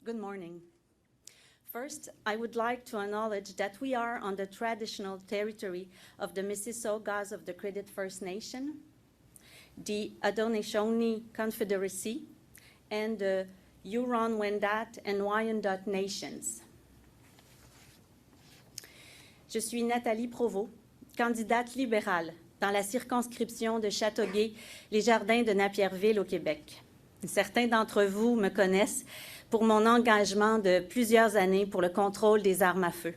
Good morning. First, I would like to acknowledge that we are on the traditional territory of the Mississaugas of the Credit First Nation, the Haudenosaunee Confederacy, and the Huron-Wendat and Wyandot Nations. Je suis Nathalie Provost, candidate libérale dans la circonscription de Châteauguay, les Jardins-de-Napierville au Québec. Certains d'entre vous me connaissent pour mon engagement de plusieurs années pour le contrôle des armes à feu.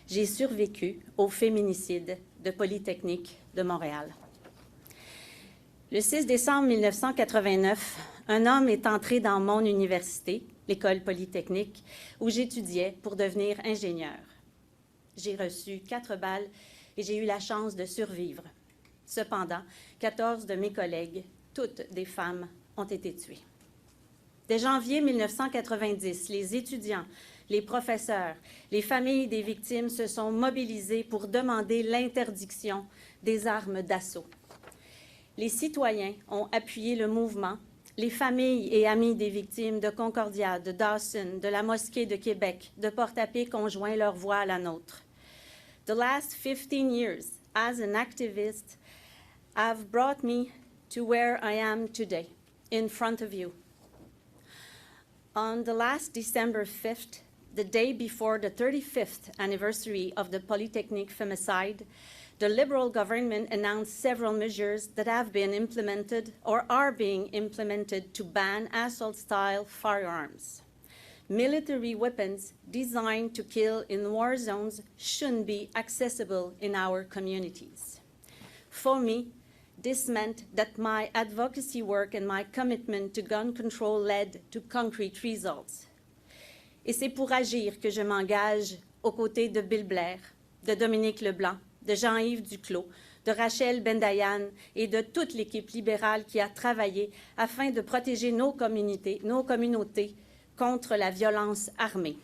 J'ai survécu au féminicide de Polytechnique de Montréal. Le 6 décembre 1989, un homme est entré dans mon université, l'école Polytechnique, où j'étudiais pour devenir ingénieur. J'ai reçu 4 balles et j'ai eu la chance de survivre. Cependant, 14 de mes collègues, toutes des femmes, ont été tuées. Dès janvier 1990, les étudiants, les professeurs, les familles des victimes se sont mobilisés pour demander l'interdiction des armes d'assaut. Les citoyens ont appuyé le mouvement. Les familles et amis des victimes de Concordia, de Dawson, de la Mosquée de Québec, de Porte-à-Pique ont joint leur voix à la nôtre. The last 15 years as an activist have brought me to where I am today, in front of you. On the last December 5th, the day before the 35th anniversary of the Polytechnique femicide, the Liberal government announced several measures that have been implemented or are being implemented to ban assault-style firearms. Military weapons designed to kill in war zones shouldn't be accessible in our communities. For me, this meant that my advocacy work and my commitment to gun control led to concrete results. Et c'est pour agir que je m'engage aux côtés de Bill Blair, de Dominique Leblanc, de Jean-Yves Duclos, de Rachel Bendayan et de toute l'équipe libérale qui a travaillé afin de protéger nos communautés contre la violence armée.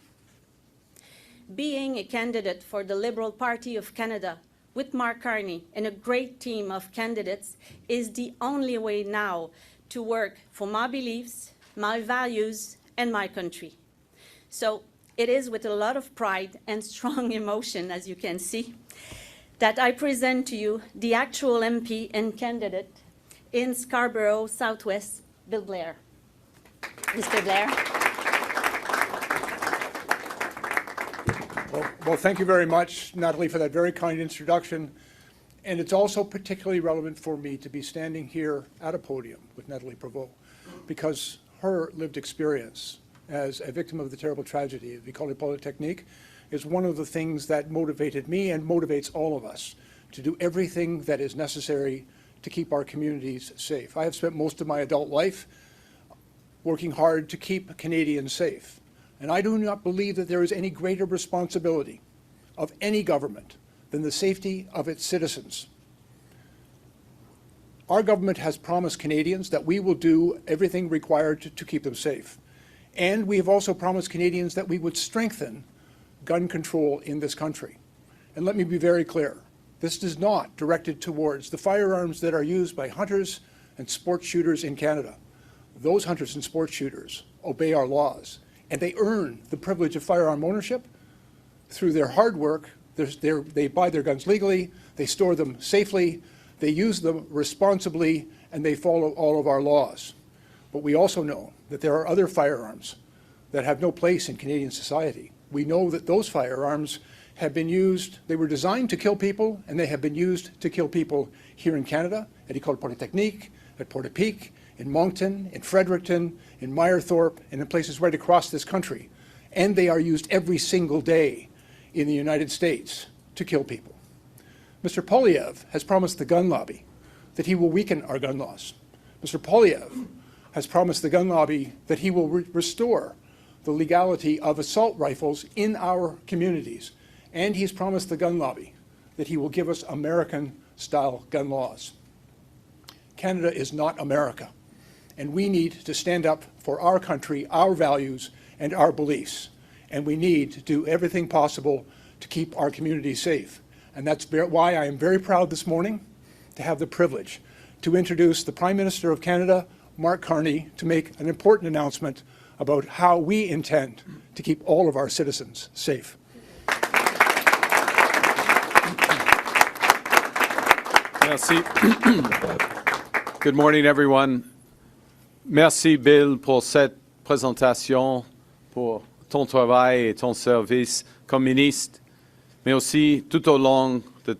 Being a candidate for the Liberal Party of Canada with Mark Carney and a great team of candidates is the only way now to work for my beliefs, my values, and my country. So it is with a lot of pride and strong emotion, as you can see, that I present to you the actual MP and candidate in Scarborough, Southwest, Bill Blair. Mr. Blair. Well, thank you very much, Nathalie, for that very kind introduction. And it's also particularly relevant for me to be standing here at a podium with Nathalie Provost, because her lived experience as a victim of the terrible tragedy of École Polytechnique is one of the things that motivated me and motivates all of us to do everything that is necessary to keep our communities safe. I have spent most of my adult life working hard to keep Canadians safe. And I do not believe that there is any greater responsibility of any government than the safety of its citizens. Our government has promised Canadians that we will do everything required to keep them safe. And we have also promised Canadians that we would strengthen gun control in this country. And let me be very clear, this is not directed towards the firearms that are used by hunters and sports shooters in Canada. Those hunters and sports shooters obey our laws, and they earn the privilege of firearm ownership through their hard work. They buy their guns legally, they store them safely, they use them responsibly, and they follow all of our laws. But we also know that there are other firearms that have no place in Canadian society. We know that those firearms have been used, they were designed to kill people, and they have been used to kill people here in Canada, at École Polytechnique, at Porte-à-Pique, in Moncton, in Fredericton, in Meyerthorpe, and in places right across this country. And they are used every single day in the United States to kill people. Mr. Poilievre has promised the gun lobby that he will weaken our gun laws. Mr. Poilievre has promised the gun lobby that he will restore the legality of assault rifles in our communities. And he's promised the gun lobby that he will give us American-style gun laws. Canada is not America, and we need to stand up for our country, our values, and our beliefs. And we need to do everything possible to keep our communities safe. And that's why I am very proud this morning to have the privilege to introduce the Prime Minister of Canada, Mark Carney, to make an important announcement about how we intend to keep all of our citizens safe. Merci. Good morning, everyone. Merci, Bill, pour cette présentation, pour ton travail et ton service comme ministre, mais aussi tout au long de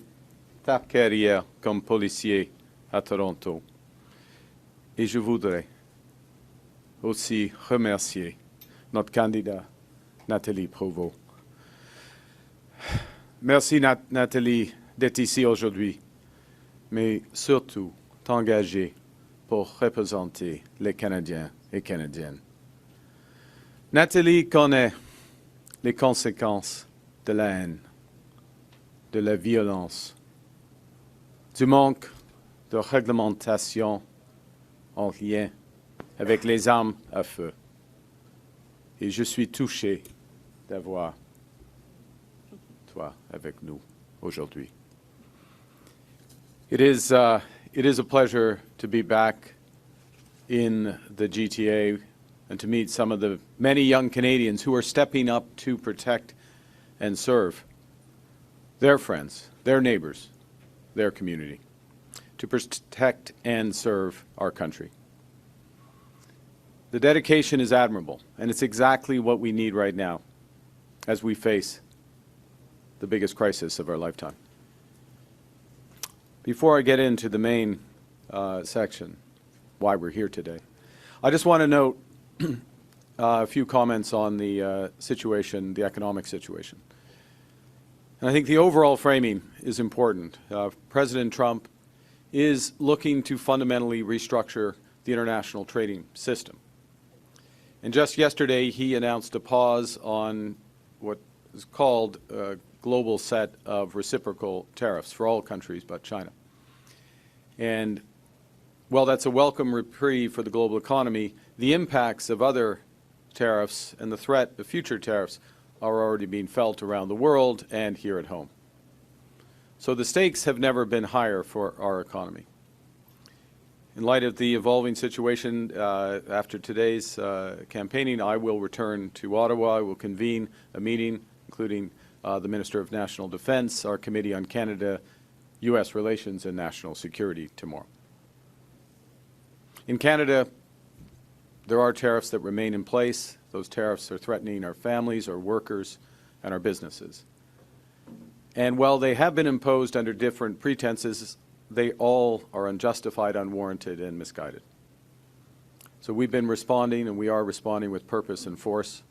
ta carrière comme policier à Toronto. Et je voudrais aussi remercier notre candidat, Nathalie Provost. Merci, Nathalie, d'être ici aujourd'hui, mais surtout t'engager pour représenter les Canadiens et Canadiennes. Nathalie connaît les conséquences de la haine, de la violence, du manque de réglementation en lien avec les armes à feu. Et je suis touché d'avoir toi avec nous aujourd'hui. It is a pleasure to be back in the GTA and to meet some of the many young Canadians who are stepping up to protect and serve their friends, their neighbors, their community, to protect and serve our country. The dedication is admirable, and it's exactly what we need right now as we face the biggest crisis of our lifetime. Before I get into the main section, why we're here today, I just want to note a few comments on the situation, the economic situation. And I think the overall framing is important. President Trump is looking to fundamentally restructure the international trading system. And just yesterday, he announced a pause on what is called a global set of reciprocal tariffs for all countries but China. And while that's a welcome reprieve for the global economy, the impacts of other tariffs and the threat of future tariffs are already being felt around the world and here at home. So the stakes have never been higher for our economy. In light of the evolving situation after today's campaigning, I will return to Ottawa. I will convene a meeting, including the Minister of National Defense, our Committee on Canada, U.S. Relations and National Security tomorrow. In Canada, there are tariffs that remain in place. Those tariffs are threatening our families, our workers, and our businesses. And while they have been imposed under different pretenses, they all are unjustified, unwarranted, and misguided. So we've been responding, and we are responding with purpose and force.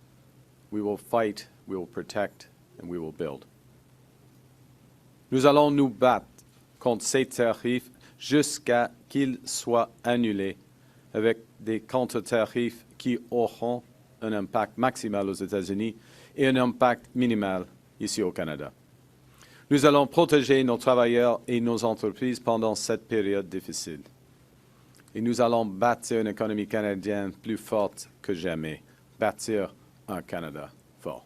We will fight, we will protect, and we will build. Nous allons nous battre contre ces tarifs jusqu'à qu'ils soient annulés avec des contre-tarifs qui auront un impact maximal aux États-Unis et un impact minimal ici au Canada. Nous allons protéger nos travailleurs et nos entreprises pendant cette période difficile. Et nous allons bâtir une économie canadienne plus forte que jamais, bâtir un Canada fort.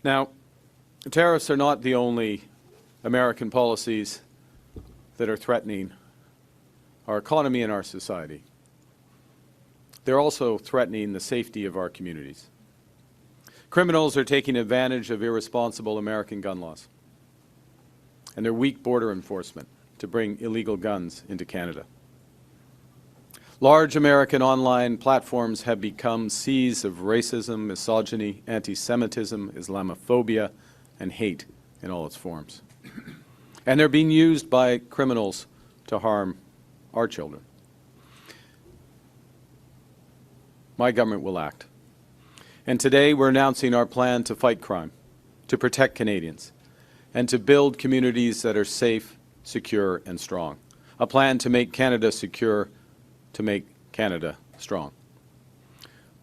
Now, tariffs are not the only American policies that are threatening our economy and our society. They're also threatening the safety of our communities. Criminals are taking advantage of irresponsible American gun laws and their weak border enforcement to bring illegal guns into Canada. Large American online platforms have become seas of racism, misogyny, anti-Semitism, Islamophobia, and hate in all its forms. And they're being used by criminals to harm our children. My government will act. And today we're announcing our plan to fight crime, to protect Canadians, and to build communities that are safe, secure, and strong. A plan to make Canada secure, to make Canada strong.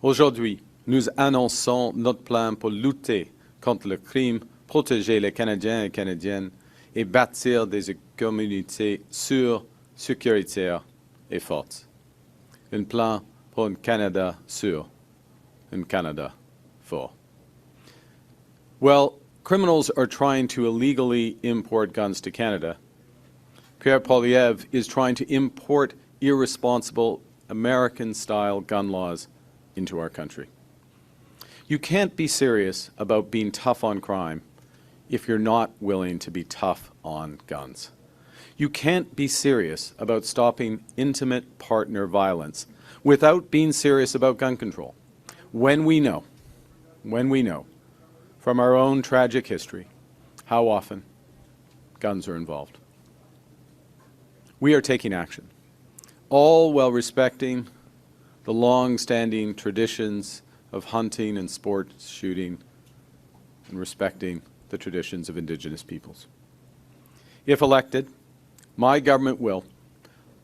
Aujourd'hui, nous annonçons notre plan pour lutter contre le crime, protéger les Canadiens et Canadiennes et bâtir des communautés sûres, sécuritaires et fortes. Un plan pour un Canada sûr, un Canada fort. Well, criminals are trying to illegally import guns to Canada. Pierre Poilievre is trying to import irresponsible American-style gun laws into our country. You can't be serious about being tough on crime if you're not willing to be tough on guns. You can't be serious about stopping intimate partner violence without being serious about gun control. When we know from our own tragic history how often guns are involved. We are taking action, all while respecting the long-standing traditions of hunting and sports shooting and respecting the traditions of Indigenous peoples. If elected, my government will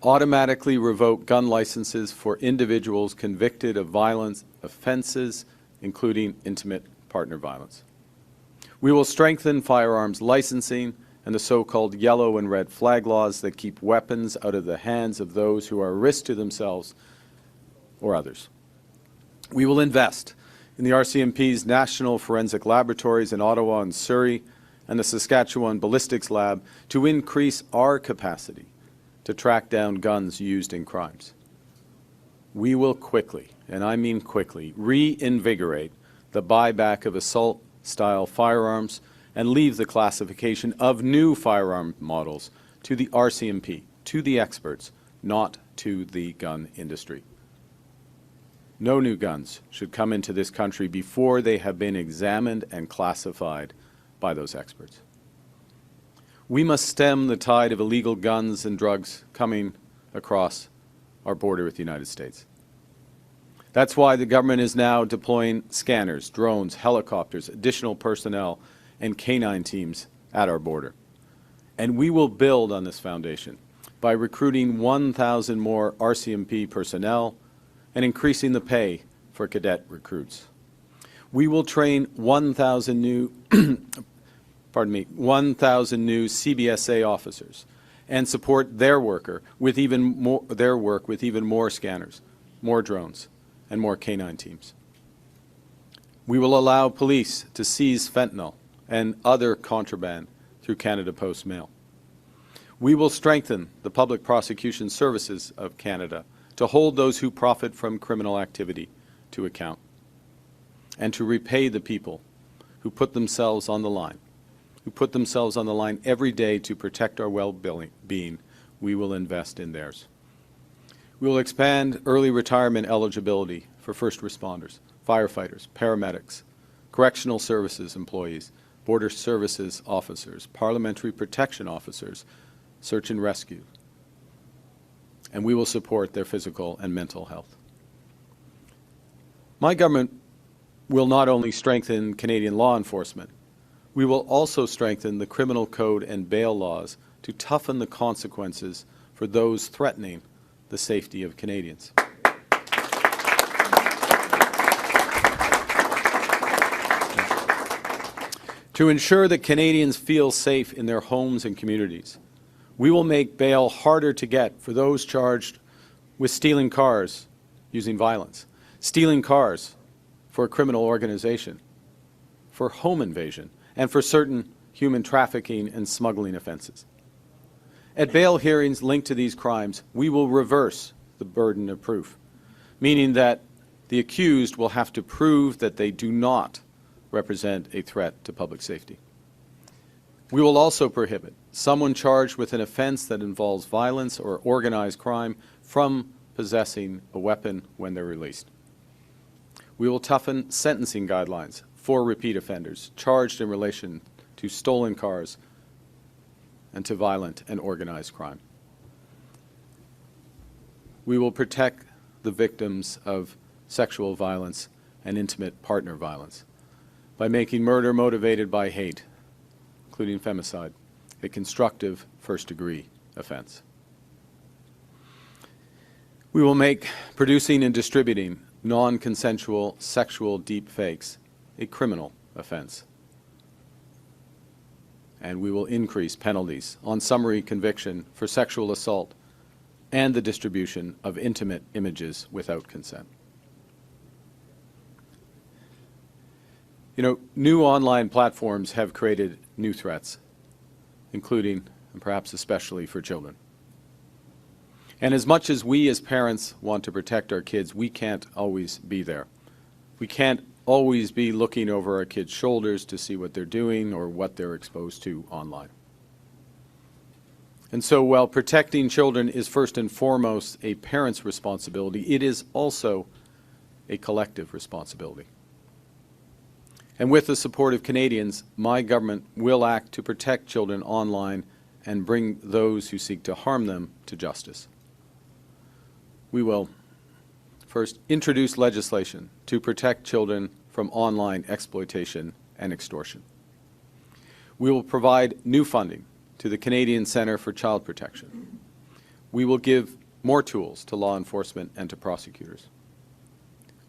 automatically revoke gun licenses for individuals convicted of violence offenses, including intimate partner violence. We will strengthen firearms licensing and the so-called yellow and red flag laws that keep weapons out of the hands of those who are a risk to themselves or others. We will invest in the RCMP's National Forensic Laboratories in Ottawa and Surrey and the Saskatchewan Ballistics Lab to increase our capacity to track down guns used in crimes. We will quickly, and I mean quickly, reinvigorate the buyback of assault-style firearms and leave the classification of new firearm models to the RCMP, to the experts, not to the gun industry. No new guns should come into this country before they have been examined and classified by those experts. We must stem the tide of illegal guns and drugs coming across our border with the United States. That's why the government is now deploying scanners, drones, helicopters, additional personnel, and canine teams at our border. And we will build on this foundation by recruiting 1,000 more RCMP personnel and increasing the pay for cadet recruits. We will train 1,000 new 1,000 new CBSA officers and support their work with even more scanners, more drones, and more canine teams. We will allow police to seize fentanyl and other contraband through Canada Post Mail. We will strengthen the Public Prosecution Services of Canada to hold those who profit from criminal activity to account and to repay the people who put themselves on the line, every day to protect our well-being. We will invest in theirs. We will expand early retirement eligibility for first responders, firefighters, paramedics, correctional services employees, border services officers, parliamentary protection officers, search and rescue, and we will support their physical and mental health. My government will not only strengthen Canadian law enforcement, we will also strengthen the criminal code and bail laws to toughen the consequences for those threatening the safety of Canadians. To ensure that Canadians feel safe in their homes and communities, we will make bail harder to get for those charged with stealing cars using violence, stealing cars for a criminal organization, for home invasion, and for certain human trafficking and smuggling offenses. At bail hearings linked to these crimes, we will reverse the burden of proof, meaning that the accused will have to prove that they do not represent a threat to public safety. We will also prohibit someone charged with an offense that involves violence or organized crime from possessing a weapon when they're released. We will toughen sentencing guidelines for repeat offenders charged in relation to stolen cars and to violent and organized crime. We will protect the victims of sexual violence and intimate partner violence by making murder motivated by hate, including femicide, a constructive first-degree offense. We will make producing and distributing non-consensual sexual deep fakes a criminal offense. And we will increase penalties on summary conviction for sexual assault and the distribution of intimate images without consent. You know, new online platforms have created new threats, including and perhaps especially for children. And as much as we as parents want to protect our kids, we can't always be there. We can't always be looking over our kids' shoulders to see what they're doing or what they're exposed to online. And so while protecting children is first and foremost a parent's responsibility, it is also a collective responsibility. And with the support of Canadians, my government will act to protect children online and bring those who seek to harm them to justice. We will first introduce legislation to protect children from online exploitation and extortion. We will provide new funding to the Canadian Centre for Child Protection. We will give more tools to law enforcement and to prosecutors.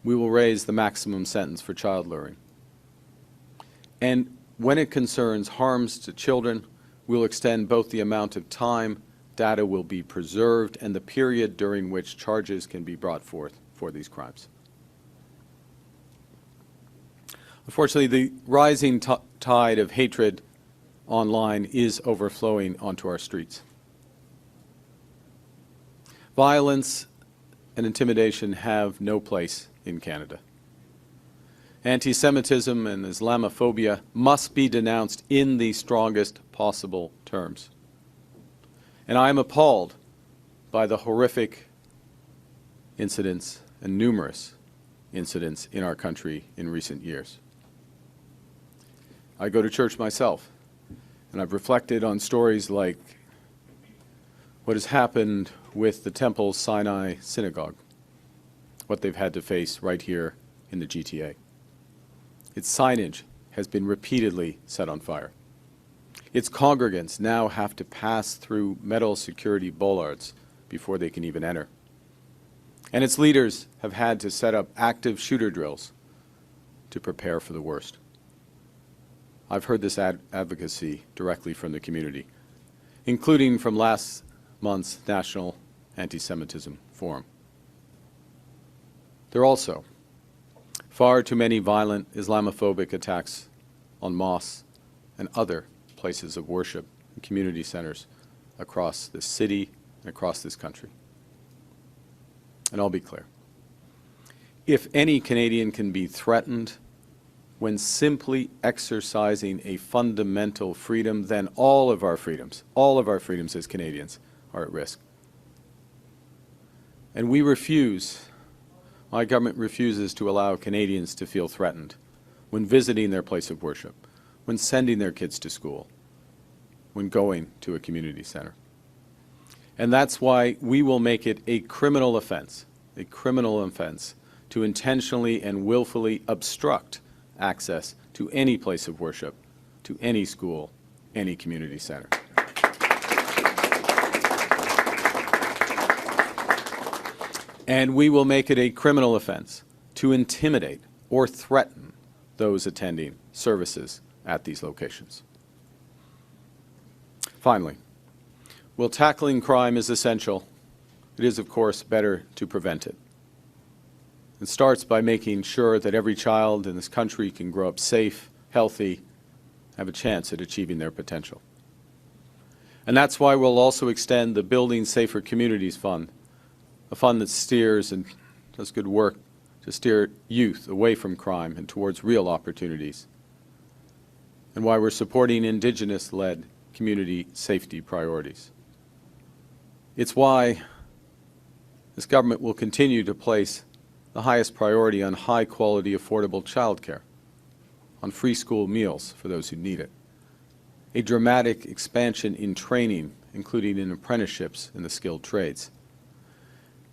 We will raise the maximum sentence for child luring. And when it concerns harms to children, we'll extend both the amount of time data will be preserved and the period during which charges can be brought forth for these crimes. Unfortunately, the rising tide of hatred online is overflowing onto our streets. Violence and intimidation have no place in Canada. Anti-Semitism and Islamophobia must be denounced in the strongest possible terms. And I am appalled by the horrific incidents and numerous incidents in our country in recent years. I go to church myself, and I've reflected on stories like what has happened with the Temple Sinai Synagogue, what they've had to face right here in the GTA. Its signage has been repeatedly set on fire. Its congregants now have to pass through metal security bollards before they can even enter. And its leaders have had to set up active shooter drills to prepare for the worst. I've heard this advocacy directly from the community, including from last month's National Anti-Semitism Forum. There are also far too many violent Islamophobic attacks on mosques and other places of worship and community centers across this city and across this country. And I'll be clear. If any Canadian can be threatened when simply exercising a fundamental freedom, then all of our freedoms as Canadians are at risk. And we refuse, my government refuses to allow Canadians to feel threatened when visiting their place of worship, when sending their kids to school, when going to a community center. And that's why we will make it a criminal offense to intentionally and willfully obstruct access to any place of worship, to any school, any community center. And we will make it a criminal offense to intimidate or threaten those attending services at these locations. Finally, while tackling crime is essential, it is, of course, better to prevent it. It starts by making sure that every child in this country can grow up safe, healthy, have a chance at achieving their potential. And that's why we'll also extend the Building Safer Communities Fund, a fund that steers and does good work to steer youth away from crime and towards real opportunities, and why we're supporting Indigenous-led community safety priorities. It's why this government will continue to place the highest priority on high-quality, affordable childcare, on free school meals for those who need it, a dramatic expansion in training, including in apprenticeships in the skilled trades,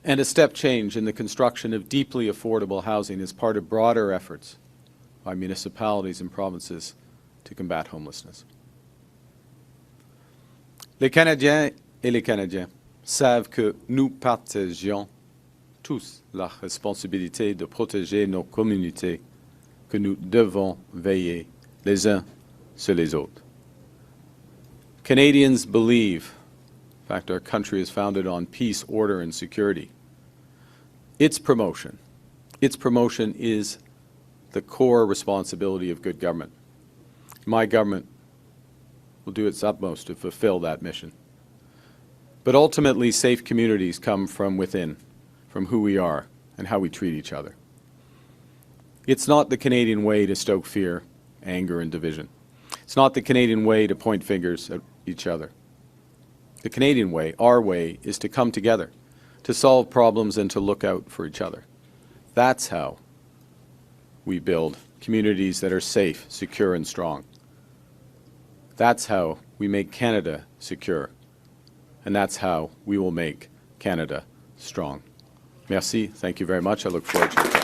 and a step change in the construction of deeply affordable housing as part of broader efforts by municipalities and provinces to combat homelessness. Les Canadiens et les Canadiens savent que nous partageons tous la responsabilité de protéger nos communautés, que nous devons veiller les uns sur les autres. Canadians believe, in fact, our country is founded on peace, order, and security. Its promotion is the core responsibility of good government. My government will do its utmost to fulfill that mission. But ultimately, safe communities come from within, from who we are and how we treat each other. It's not the Canadian way to stoke fear, anger, and division. It's not the Canadian way to point fingers at each other. The Canadian way, our way, is to come together, to solve problems and to look out for each other. That's how we build communities that are safe, secure, and strong. That's how we make Canada secure. And that's how we will make Canada strong. Merci. Thank you very much. I look forward to it. Now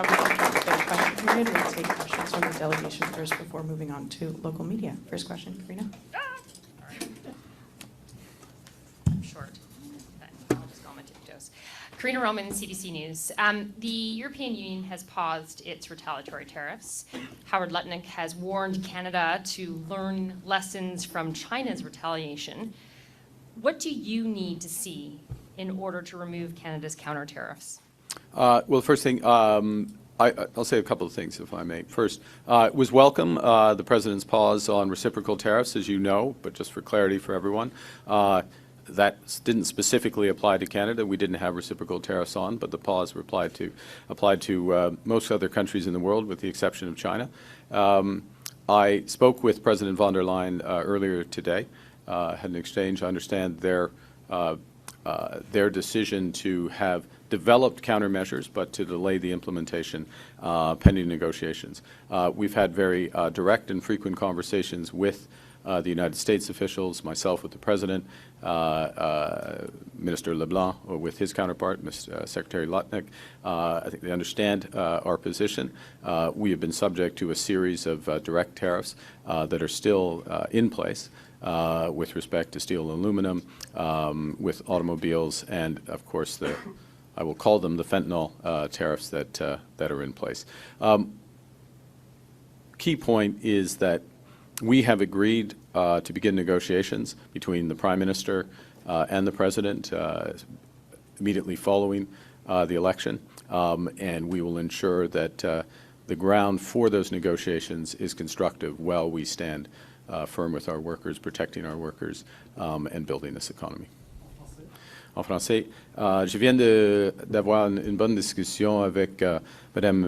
we can go to the question period. We'll take questions from the delegation first before moving on to local media. First question, Karina. I'm short. I'll just go on my tiptoes. Karina Roman, CBC News. The European Union has paused its retaliatory tariffs. Howard Lutnick has warned Canada to learn lessons from China's retaliation. What do you need to see in order to remove Canada's counter tariffs? Well, first thing, I'll say a couple of things, if I may. First, it was welcome, the President's pause on reciprocal tariffs, as you know, but just for clarity for everyone. That didn't specifically apply to Canada. We didn't have reciprocal tariffs on, but the pause applied to most other countries in the world, with the exception of China. I spoke with President von der Leyen earlier today, had an exchange. I understand their decision to have developed countermeasures, but to delay the implementation pending negotiations. We've had very direct and frequent conversations with the United States officials, myself with the President, Minister LeBlanc with his counterpart, Secretary Lutnick. I think they understand our position. We have been subject to a series of direct tariffs that are still in place with respect to steel and aluminum, with automobiles, and of course I will call them the fentanyl tariffs that are in place. Key point is that we have agreed to begin negotiations between the Prime Minister and the President immediately following the election, and we will ensure that the ground for those negotiations is constructive while we stand firm with our workers, protecting our workers, and building this economy. En français, je viens d'avoir une bonne discussion avec Madame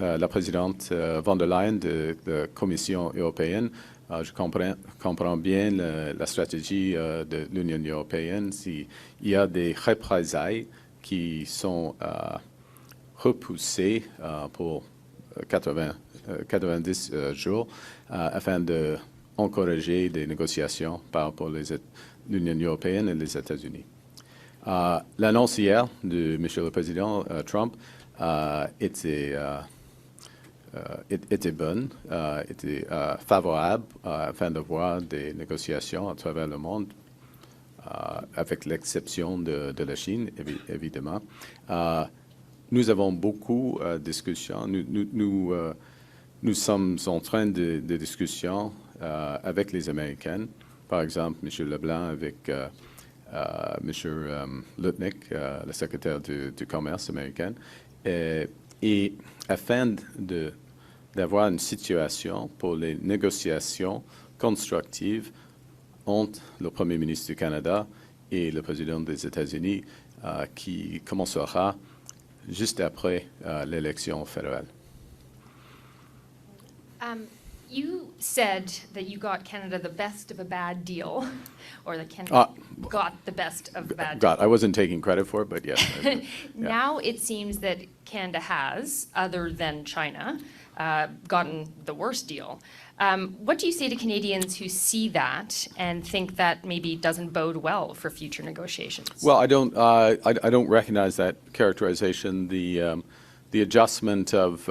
la Présidente von der Leyen de la Commission européenne. Je comprends bien la stratégie de l'Union européenne. S'il y a des représailles qui sont repoussées pour 90 jours afin d'encourager des négociations par rapport à l'Union européenne et les États-Unis. L'annonce hier de M. le Président Trump était bonne, était favorable afin d'avoir des négociations à travers le monde, avec l'exception de la Chine, évidemment. Nous avons beaucoup de discussions. Nous sommes en train de discussions avec les Américains. Par exemple, M. Leblanc avec M. Lutnick, le secrétaire du commerce américain, et afin d'avoir une situation pour les négociations constructives entre le Premier ministre du Canada et le président des États-Unis, qui commencera juste après l'élection fédérale. You said that you got Canada the best of a bad deal, or that Canada got the best of a bad deal. I wasn't taking credit for it, but yes. Yeah. Now it seems that Canada has, other than China, gotten the worst deal. What do you say to Canadians who see that and think that maybe doesn't bode well for future negotiations? Well, I don't recognize that characterization. The adjustment of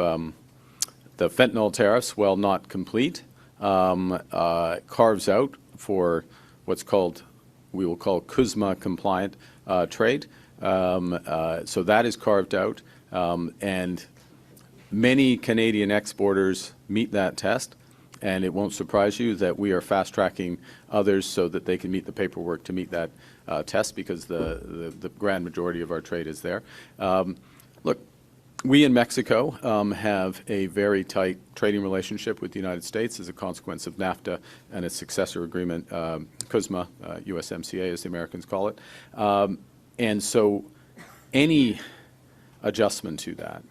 the fentanyl tariffs, while not complete, carves out for what's we will call CUSMA compliant trade. So that is carved out, and many Canadian exporters meet that test, and it won't surprise you that we are fast-tracking others so that they can meet the paperwork to meet that test, because the grand majority of our trade is there. Look, We in Mexico have a very tight trading relationship with the United States as a consequence of NAFTA and its successor agreement, CUSMA, USMCA as the Americans call it. And so any adjustment to that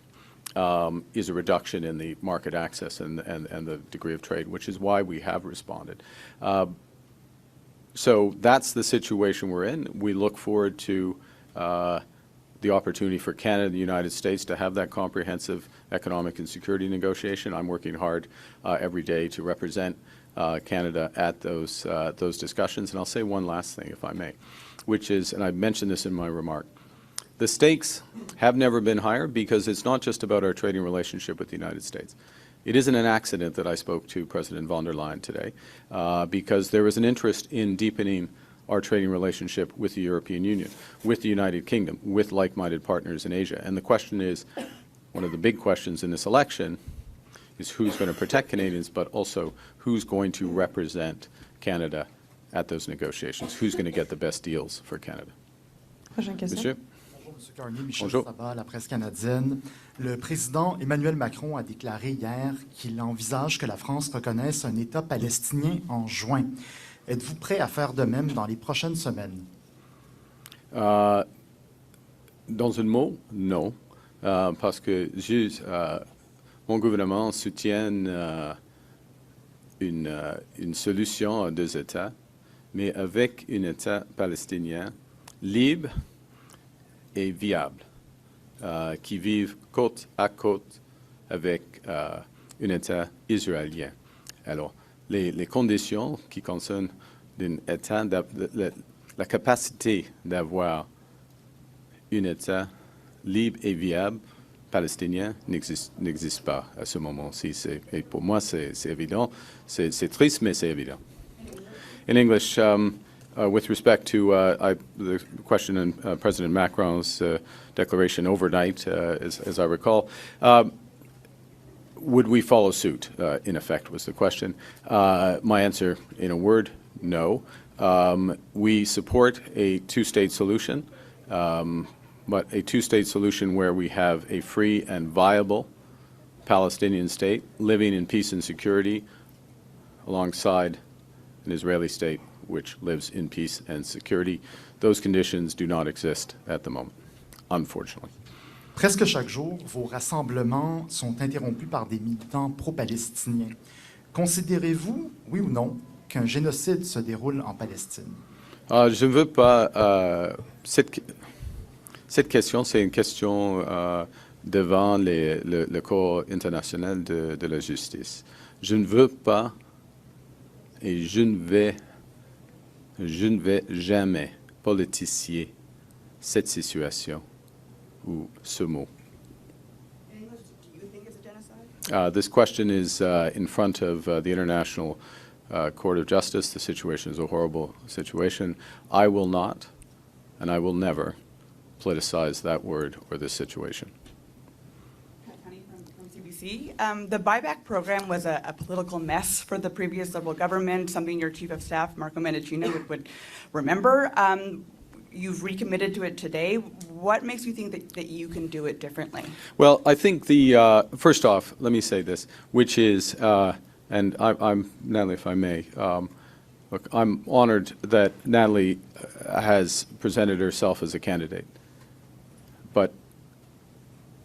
is a reduction in the market access and the degree of trade, which is why we have responded. So that's the situation we're in. We look forward to the opportunity for Canada and the United States to have that comprehensive economic and security negotiation. I'm working hard every day to represent Canada at those discussions. And I'll say one last thing, if I may, which is, and I mentioned this in my remark, the stakes have never been higher because it's not just about our trading relationship with the United States. It isn't an accident that I spoke to President von der Leyen today because there is an interest in deepening our trading relationship with the European Union, with the United Kingdom, with like-minded partners in Asia. And the question is, one of the big questions in this election is who's going to protect Canadians, but also who's going to represent Canada at those negotiations, who's going to get the best deals for Canada. Prochaine question. Monsieur? Bonjour, M. Carney. Michel Bonjour. Sabat, la presse canadienne. Le président Emmanuel Macron a déclaré hier qu'il envisage que la France reconnaisse un État palestinien en juin. Êtes-vous prêt à faire de même dans les prochaines semaines? Dans un mot, non, parce que mon gouvernement soutient une solution à deux États, mais avec un État palestinien libre et viable, qui vive côte à côte avec un État israélien. Alors, les conditions qui concernent d'un État, la capacité d'avoir un État libre et viable palestinien n'existe pas à ce moment-ci. Et pour moi, c'est évident. C'est triste, mais c'est évident. In English, with respect to the question in President Macron's declaration overnight, as I recall, would we follow suit, in effect, was the question. My answer, in a word, no. We support a two-state solution, but a two-state solution where we have a free and viable Palestinian state living in peace and security alongside an Israeli state which lives in peace and security. Those conditions do not exist at the moment, unfortunately. Presque chaque jour, vos rassemblements sont interrompus par des militants pro-palestiniens. Considérez-vous, oui ou non, qu'un génocide se déroule en Palestine? Je ne veux pas... cette question, c'est une question devant le corps international de la justice. Je ne veux pas et je ne vais jamais politicier cette situation ou ce mot. In English, do you think it's a genocide? This question is in front of the International Court of Justice. The situation is a horrible situation. I will not, and I will never, politicize that word or this situation. From CBC. The buyback program was a political mess for the previous Liberal government, something your Chief of Staff, Marco Mendicino, would remember. You've recommitted to it today. What makes you think that you can do it differently? Well, I think first off, let me say this, which is, and I'm Nathalie, if I may, look, I'm honored that Nathalie has presented herself as a candidate. But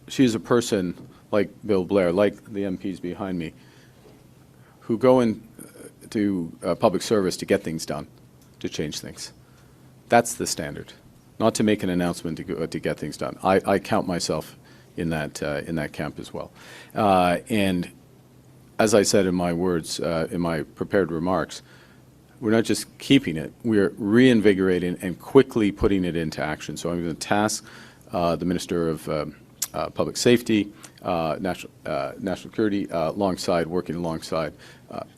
she is a person like Bill Blair, like the MPs behind me, who go into public service to get things done, to change things. That's the standard, not to make an announcement to get things done. I count myself in that camp as well. And as I said in my words, in my prepared remarks, we're not just keeping it, we're reinvigorating and quickly putting it into action. So I'm going to task the Minister of Public Safety, National Security, working alongside,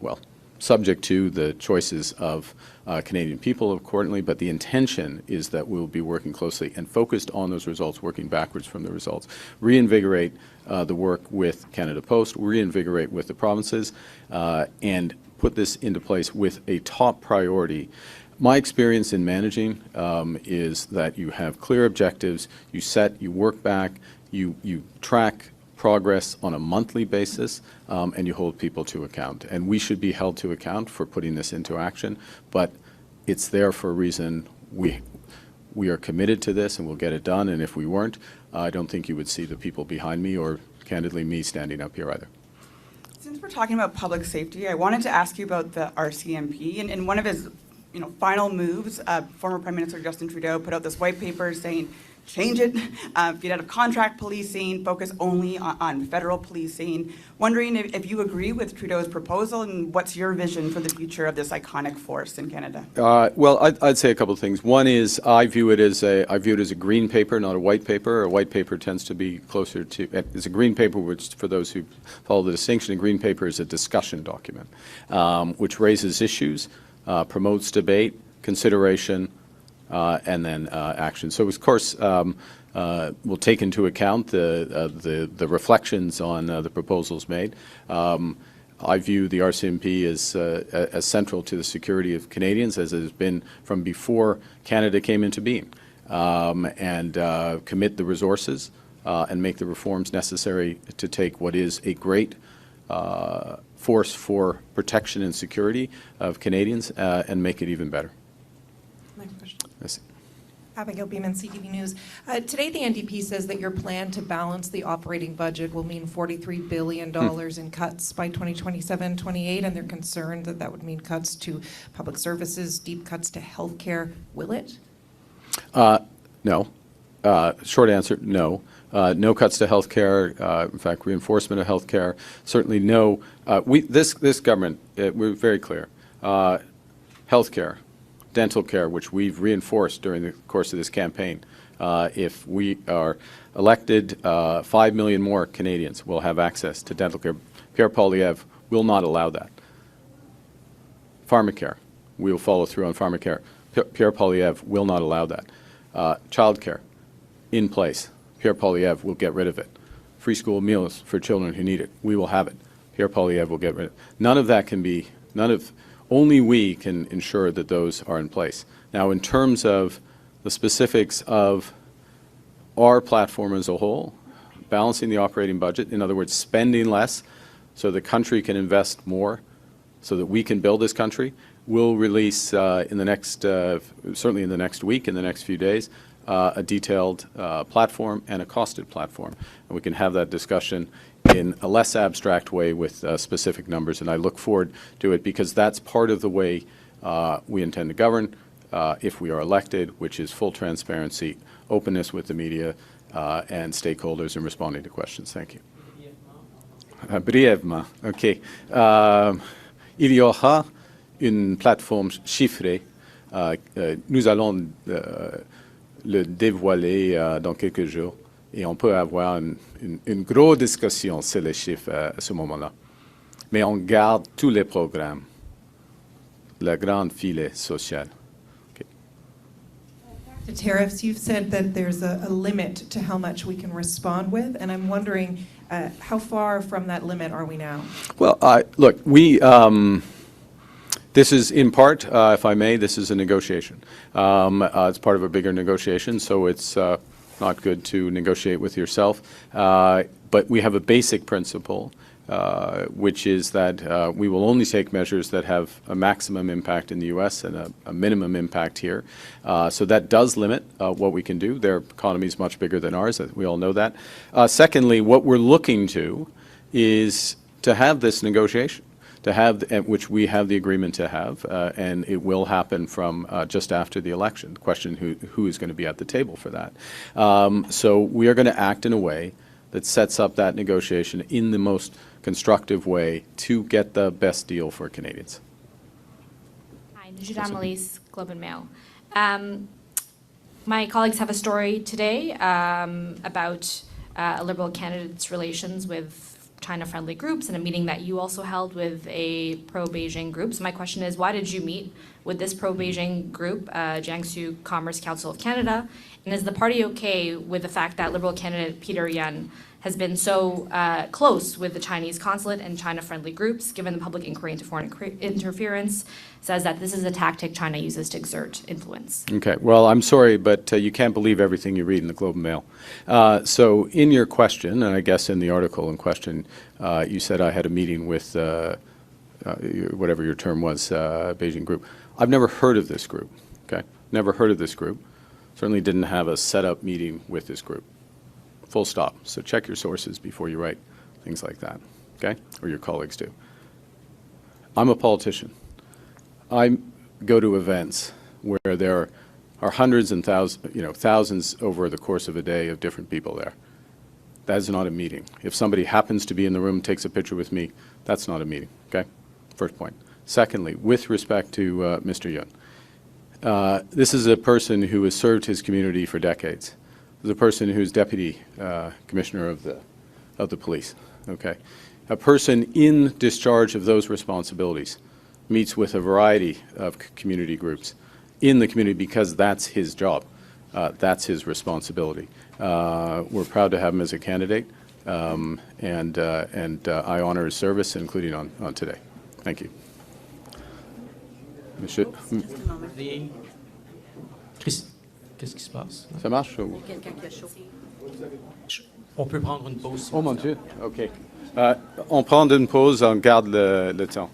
well, subject to the choices of Canadian people, accordingly, but the intention is that we'll be working closely and focused on those results, working backwards from the results. Reinvigorate the work with Canada Post, reinvigorate with the provinces, and put this into place with a top priority. My experience in managing is that you have clear objectives, you work back, You track progress on a monthly basis, and you hold people to account. And we should be held to account for putting this into action, but it's there for a reason. We are committed to this, and we'll get it done, and if we weren't, I don't think you would see the people behind me or, candidly, me standing up here either. Since we're talking about public safety, I wanted to ask you about the RCMP. And in one of his final moves, former Prime Minister Justin Trudeau put out this white paper saying, change it, get out of contract policing, focus only on federal policing. Wondering if you agree with Trudeau's proposal, and what's your vision for the future of this iconic force in Canada? Well, I'd say a couple of things. One is I view it as a green paper, not a white paper. A white paper tends to be closer to, it's a green paper, which for those who follow the distinction, a green paper is a discussion document, which raises issues, promotes debate, consideration, and then action. So, of course, we'll take into account the reflections on the proposals made. I view the RCMP as central to the security of Canadians, as it has been from before Canada came into being, and commit the resources and make the reforms necessary to take what is a great force for protection and security of Canadians and make it even better. Next question. Yes. Abigail Beeman, CTV News. Today, the NDP says that your plan to balance the operating budget will mean $43 billion in cuts by 2027-28, and they're concerned that that would mean cuts to public services, deep cuts to healthcare. Will it? No. Short answer, no. No cuts to healthcare. In fact, reinforcement of healthcare. Certainly no. This government, we're very clear. Healthcare, dental care, which we've reinforced during the course of this campaign. If we are elected, 5 million more Canadians will have access to dental care. Pierre Poilievre will not allow that. Pharmacare, we will follow through on pharmacare. Pierre Poilievre will not allow that. Childcare, in place. Pierre Poilievre will get rid of it. Free school meals for children who need it. We will have it. Pierre Poilievre will get rid of it. None of that can be, only we can ensure that those are in place. Now, in terms of the specifics of our platform as a whole, balancing the operating budget, in other words, spending less so the country can invest more, so that we can build this country, we'll release in the next, certainly in the next week, in the next few days, a detailed platform and a costed platform. And we can have that discussion in a less abstract way with specific numbers, and I look forward to it because that's part of the way we intend to govern if we are elected, which is full transparency, openness with the media and stakeholders in responding to questions. Thank you. Brièvement, OK. Il y aura une plateforme chiffrée. Nous allons le dévoiler dans quelques jours. Et on peut avoir une grosse discussion sur les chiffres à ce moment-là. Mais on garde tous les programmes, le grand filet social. Okay. To tariffs, you've said that there's a limit to how much we can respond with, and I'm wondering how far from that limit are we now? Well, look, this is in part, if I may, this is a negotiation. It's part of a bigger negotiation, so it's not good to negotiate with yourself. But we have a basic principle, which is that we will only take measures that have a maximum impact in the U.S. and a minimum impact here. So that does limit what we can do. Their economy is much bigger than ours. We all know that. Secondly, what we're looking to is to have this negotiation, to have, which we have the agreement to have, and it will happen from just after the election. The question who is going to be at the table for that. So we are going to act in a way that sets up that negotiation in the most constructive way to get the best deal for Canadians. Hi, Najida Melis, Globe and Mail. My colleagues have a story today about a Liberal candidate's relations with China-friendly groups and a meeting that you also held with a pro-Beijing group. So my question is, why did you meet with this pro-Beijing group, Jiangsu Commerce Council of Canada? And is the party okay with the fact that Liberal candidate Peter Yuen has been so close with the Chinese consulate and China-friendly groups, given the public inquiry into foreign interference, says that this is a tactic China uses to exert influence. Okay, well, I'm sorry, but you can't believe everything you read in the Globe and Mail. So in your question, and I guess in the article in question, you said I had a meeting with whatever your term was, Beijing group. I've never heard of this group, okay? Never heard of this group. Certainly didn't have a set-up meeting with this group. Full stop. So check your sources before you write things like that, okay? Or your colleagues do. I'm a politician. I go to events where there are hundreds and thousands over the course of a day of different people there. That is not a meeting. If somebody happens to be in the room, takes a picture with me, that's not a meeting, okay? First point. Secondly, with respect to Mr. Yuen, this is a person who has served his community for decades. This is a person who's deputy commissioner of the police, okay? A person in discharge of those responsibilities meets with a variety of community groups in the community because that's his job. That's his responsibility. We're proud to have him as a candidate, and I honor his service, including on today. Thank you. Monsieur. Qu'est-ce qui se passe? Ça marche ou? On peut prendre une pause. Si Oh mon Dieu, OK. On prend une pause, on garde le temps.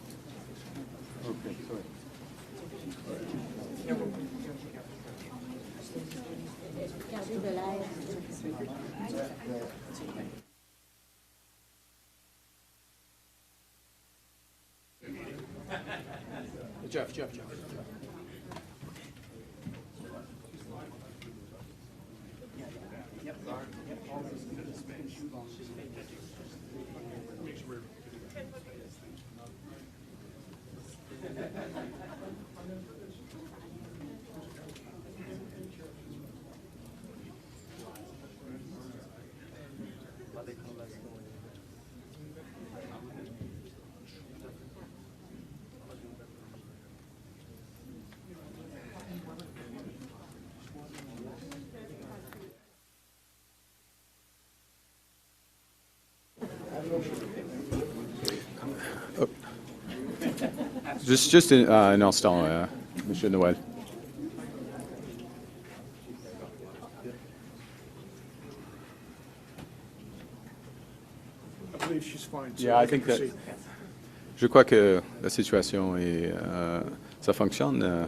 Jeff. Juste un instant, Monsieur Noël. I believe she's fine. so Yeah, we I can think that. proceed. Je crois que la situation est, ça fonctionne.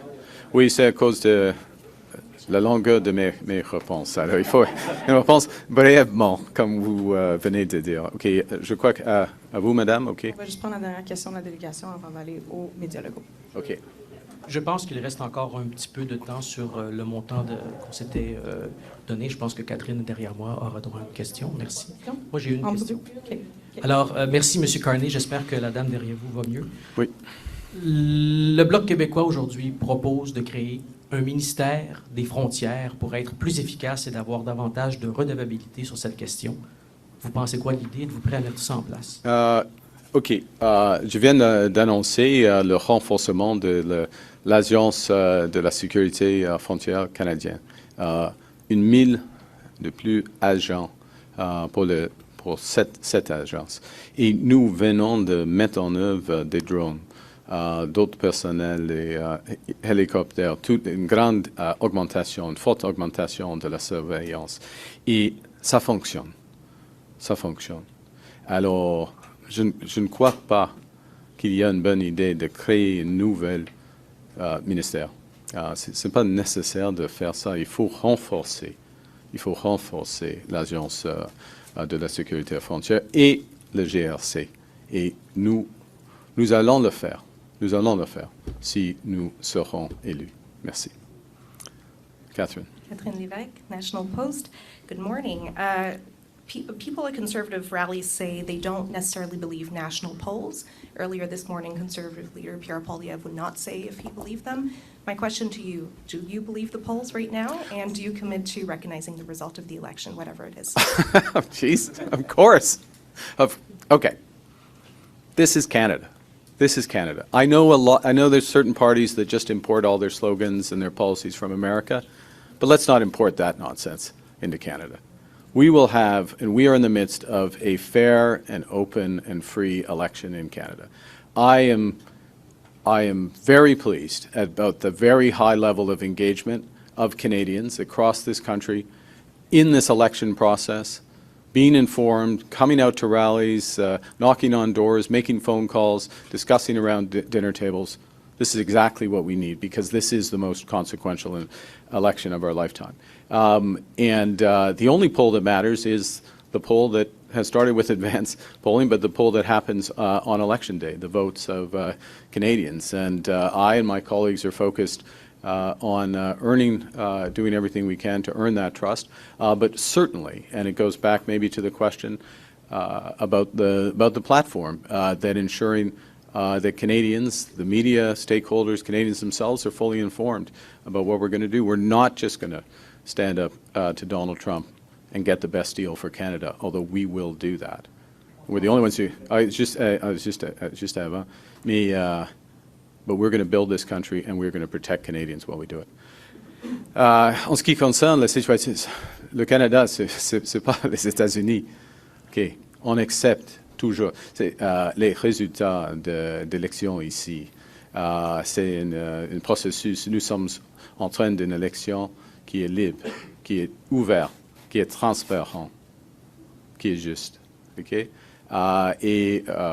Oui, c'est à cause de la longueur de mes réponses. Alors, il faut une réponse brièvement, comme vous venez de dire. OK, je crois qu'à vous, madame, OK? On va juste prendre la dernière question de la délégation avant d'aller aux médias locaux. OK. Je pense qu'il reste encore un petit peu de temps sur le montant qu'on s'était donné. Je pense que Catherine, derrière moi, aura droit à une question. Merci. Moi, j'ai une En question. OK. Alors, merci, M. Carney. J'espère que la dame derrière vous va mieux. Oui. Le Bloc québécois, aujourd'hui, propose de créer un ministère des frontières pour être plus efficace et d'avoir davantage de redevabilité sur cette question. Vous pensez quoi de l'idée? Êtes-vous prêt à mettre ça en place? OK. Je viens d'annoncer le renforcement de l'Agence de la sécurité frontière canadienne. 1000 de plus agents pour cette agence. Et nous venons de mettre en œuvre des drones, d'autres personnels, des hélicoptères, une grande augmentation, une forte augmentation de la surveillance. Et ça fonctionne. Ça fonctionne. Alors, je ne crois pas qu'il y a une bonne idée de créer un nouvel ministère. Ce n'est pas nécessaire de faire ça. Il faut renforcer l'Agence de la sécurité frontière et le GRC. Et nous allons le faire. Nous allons le faire si nous serons élus. Merci. Catherine. Catherine Lévesque, National Post. Good morning. People at conservative rallies say they don't necessarily believe national polls. Earlier this morning, Conservative leader Pierre Poilievre would not say if he believed them. My question to you, do you believe the polls right now? And do you commit to recognizing the result of the election, whatever it is? Jeez, of course. Okay. This is Canada. This is Canada. I know there's certain parties that just import all their slogans and their policies from America, but let's not import that nonsense into Canada. we will have, and we are in the midst of a fair and open and free election in Canada. I am very pleased about the very high level of engagement of Canadians across this country in this election process, being informed, coming out to rallies, knocking on doors, making phone calls, discussing around dinner tables. This is exactly what we need, because this is the most consequential election of our lifetime. The only poll that matters is the poll that has started with advance polling, but the poll that happens on Election Day, the votes of Canadians. And I and my colleagues are focused on doing everything we can to earn that trust. But certainly, and it goes back maybe to the question about the platform, that ensuring that Canadians, the media, stakeholders, Canadians themselves are fully informed about what we're going to do. We're not just going to stand up to Donald Trump and get the best deal for Canada, although we will do that. We're the only ones who, but we're going to build this country and we're going to protect Canadians while we do it. En ce qui concerne la situation, le Canada, c'est pas les États-Unis. OK, on accepte toujours les résultats d'élections ici. C'est un processus. Nous sommes en train d'une élection qui est libre, qui est ouverte, qui est transparent, qui est juste. OK? Je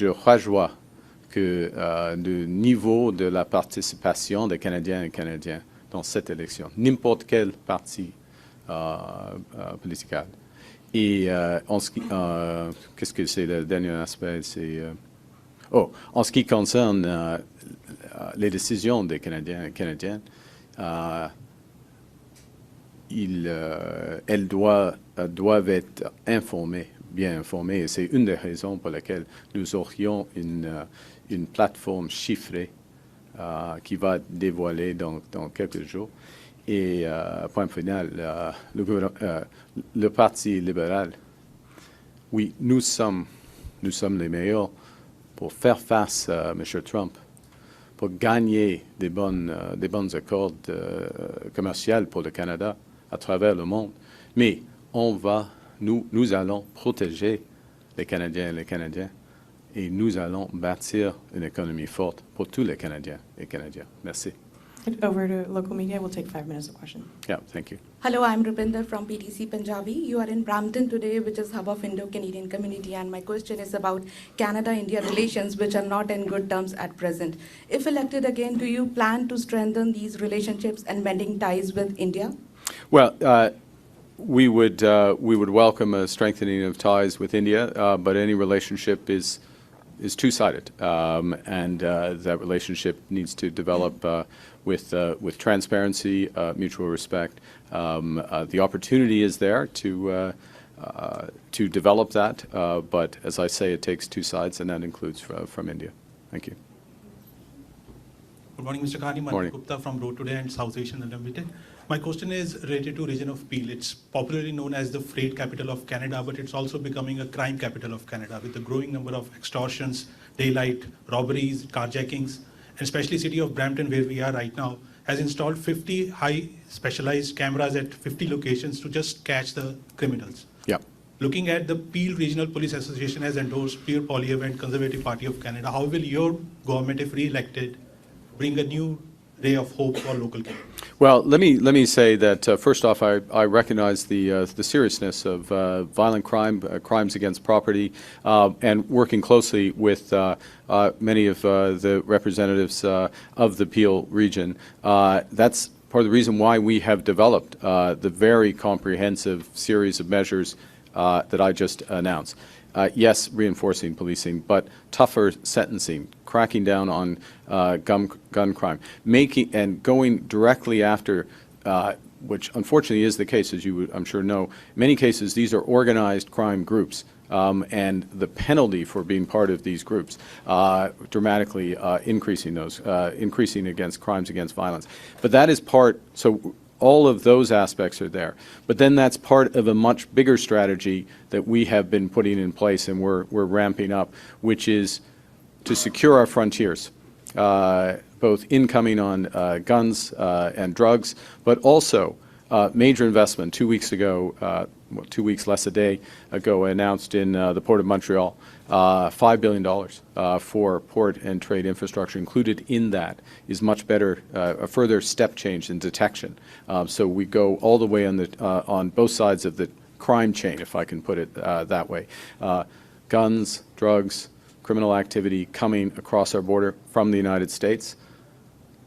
rejoins que le niveau de la participation des Canadiens et Canadiens dans cette élection, n'importe quel parti politique. Et qu'est-ce que c'est le dernier aspect? C'est en ce qui concerne les décisions des Canadiens et Canadiennes, elles doivent être informées, bien informées, et c'est une des raisons pour lesquelles nous aurions une plateforme chiffrée qui va dévoiler dans quelques jours. Et point final, le Parti libéral, oui, nous sommes les meilleurs pour faire face à M. Trump, pour gagner des bons accords commerciaux pour le Canada à travers le monde. Mais nous allons protéger les Canadiens et les Canadiens, et nous allons bâtir une économie forte pour tous les Canadiens et Canadiennes. Merci. Over to local media. We'll take 5 minutes of question. Yeah, thank you. Hello, I'm Rupinder from PTC Punjabi. You are in Brampton today, which is hub of Indo-Canadian community, and my question is about Canada-India relations, which are not in good terms at present. If elected again, do you plan to strengthen these relationships and mending ties with India? Well, we would welcome a strengthening of ties with India, but any relationship is two-sided, and that relationship needs to develop with transparency, mutual respect. The opportunity is there to develop that, but as I say, it takes two sides, and that includes from India. Thank you. Good morning, Mr. Carney. Mani Gupta from Road Today and South Asian Unlimited. My question is related to region of Peel. It's popularly known as the freight capital of Canada, but it's also becoming a crime capital of Canada with a growing number of extortions, daylight, robberies, carjackings, and especially city of Brampton, where we are right now, has installed 50 high specialized cameras at 50 locations to just catch the criminals. Yeah. Looking at the Peel Regional Police Association has endorsed Pierre Poilievre and Conservative Party of Canada, how will your government, if re-elected, bring a new ray of hope for local Canada? Well, let me say that first off, I recognize the seriousness of violent crime, crimes against property, and working closely with many of the representatives of the Peel region. That's part of the reason why we have developed the very comprehensive series of measures that I just announced. Yes, reinforcing policing, but tougher sentencing, cracking down on gun crime, and going directly after, which unfortunately is the case, as you would, I'm sure, know. In many cases, these are organized crime groups, and the penalty for being part of these groups dramatically increasing against crimes against violence. But that is part. So all of those aspects are there. But then that's part of a much bigger strategy that we have been putting in place and we're ramping up, which is to secure our frontiers, both incoming on guns and drugs, but also Major investment 2 weeks ago, 2 weeks less a day ago, announced in the Port of Montreal, $5 billion for port and trade infrastructure. Included in that is much better, a further step change in detection. So we go all the way on both sides of the crime chain, if I can put it that way. Guns, drugs, criminal activity coming across our border from the United States.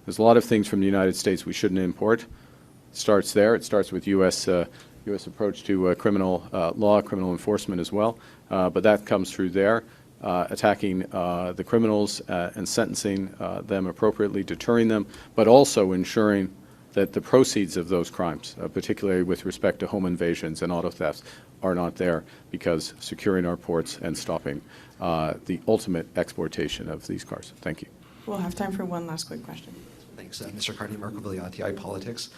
There's a lot of things from the United States we shouldn't import. It starts there. It starts with U.S. approach to criminal law, criminal enforcement as well. But that comes through there, attacking the criminals and sentencing them appropriately, deterring them, but also ensuring that the proceeds of those crimes, particularly with respect to home invasions and auto thefts, are not there, because securing our ports and stopping the ultimate exportation of these cars. Thank you. We'll have time for one last quick question. Thanks. Mr. Carney, Marco Vigliati, Politics.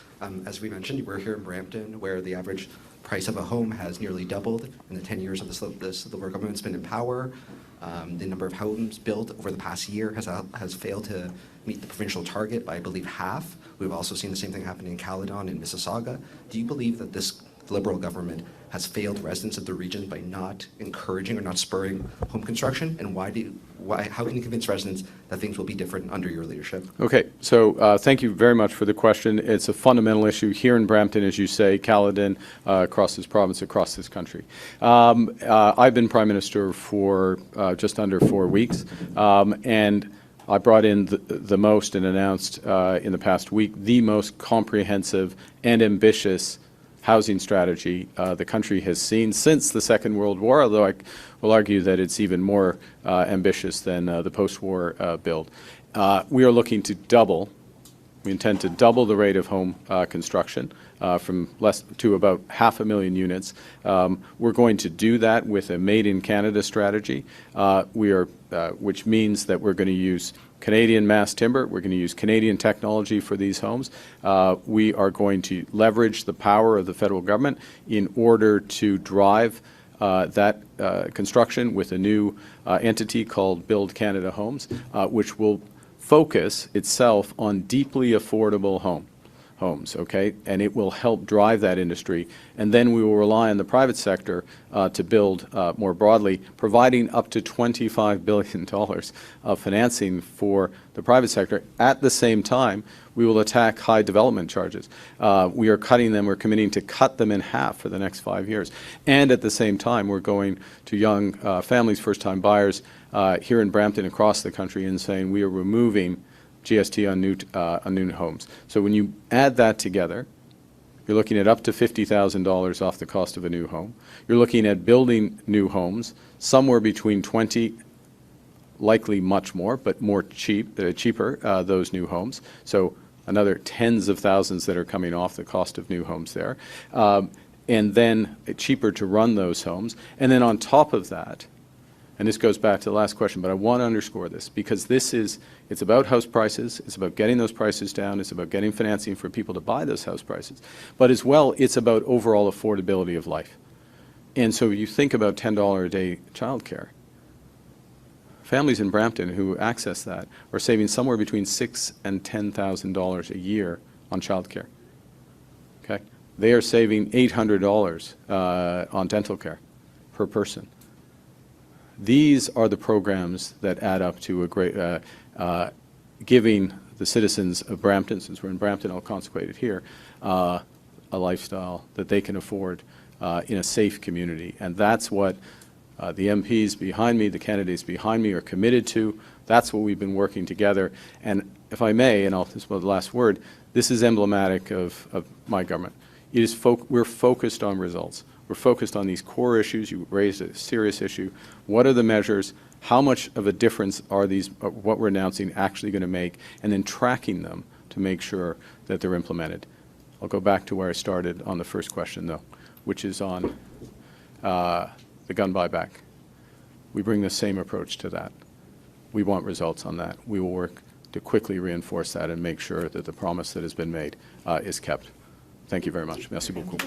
As we mentioned, we're here in Brampton, where the average price of a home has nearly doubled in the 10 years of the Liberal government's been in power. The number of homes built over the past year has failed to meet the provincial target by, I believe, half. We've also seen the same thing happen in Caledon and Mississauga. Do you believe that this Liberal government has failed residents of the region by not encouraging or not spurring home construction? And how can you convince residents that things will be different under your leadership? Okay, so thank you very much for the question. It's a fundamental issue here in Brampton, as you say, Caledon, across this province, across this country. I've been Prime Minister for just under 4 weeks, and I brought in the most and announced in the past week the most comprehensive and ambitious housing strategy the country has seen since the Second World War, although I will argue that it's even more ambitious than the post-war build. We are looking to double, we intend to double the rate of home construction from less to about 500,000 units. We're going to do that with a Made in Canada strategy, which means that we're going to use Canadian mass timber. We're going to use Canadian technology for these homes. We are going to leverage the power of the federal government in order to drive that construction with a new entity called Build Canada Homes, which will focus itself on deeply affordable homes, okay? And it will help drive that industry. And then we will rely on the private sector to build more broadly, providing up to $25 billion of financing for the private sector. At the same time, we will attack high development charges. We are cutting them, we're committing to cut them in half for the next 5 years. And at the same time, we're going to young families, first-time buyers here in Brampton, across the country, and saying we are removing GST on new homes. So when you add that together, you're looking at up to $50,000 off the cost of a new home. You're looking at building new homes somewhere between 20, likely much more, but cheaper, those new homes. So another tens of thousands that are coming off the cost of new homes there. And then cheaper to run those homes. And then on top of that, and this goes back to the last question, but I want to underscore this, because it's about house prices, it's about getting those prices down, it's about getting financing for people to buy those house prices, but as well, it's about overall affordability of life. And so you think about $10 a day childcare. Families in Brampton who access that are saving somewhere between $6,000 and $10,000 a year on childcare. Okay? They are saving $800 on dental care per person. These are the programs that add up to a great, giving the citizens of Brampton, since we're in Brampton, I'll consecrate it here, a lifestyle that they can afford in a safe community. And that's what the MPs behind me, the candidates behind me are committed to. That's what we've been working together. And if I may, and this is the last word, this is emblematic of my government. It is we're focused on results. We're focused on these core issues. You raised a serious issue. What are the measures? How much of a difference are these, what we're announcing, actually going to make? And then tracking them to make sure that they're implemented. I'll go back to where I started on the first question, though, which is on the gun buyback. We bring the same approach to that. We want results on that. We will work to quickly reinforce that and make sure that the promise that has been made is kept. Thank you very much. Merci beaucoup.